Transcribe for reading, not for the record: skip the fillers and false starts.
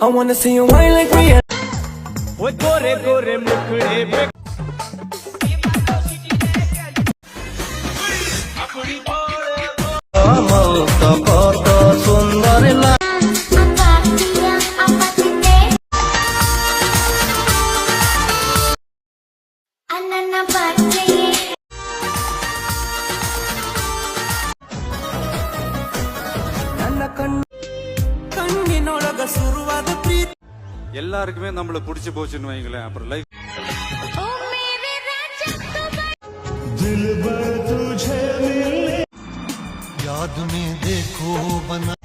I wanna see you wine like Rihanna. वो गोरे गोरे मुखड़े पे सुंदर கண்ணினொಳಗ சுருவாದ ಪ್ರೀತಿ எல்லாருக்குமே நம்மள புடிச்சு போச்சுன்னு வைங்களேன் அப்புறம் லைஃப் दिल भर तुझे मिले याद में देखो बना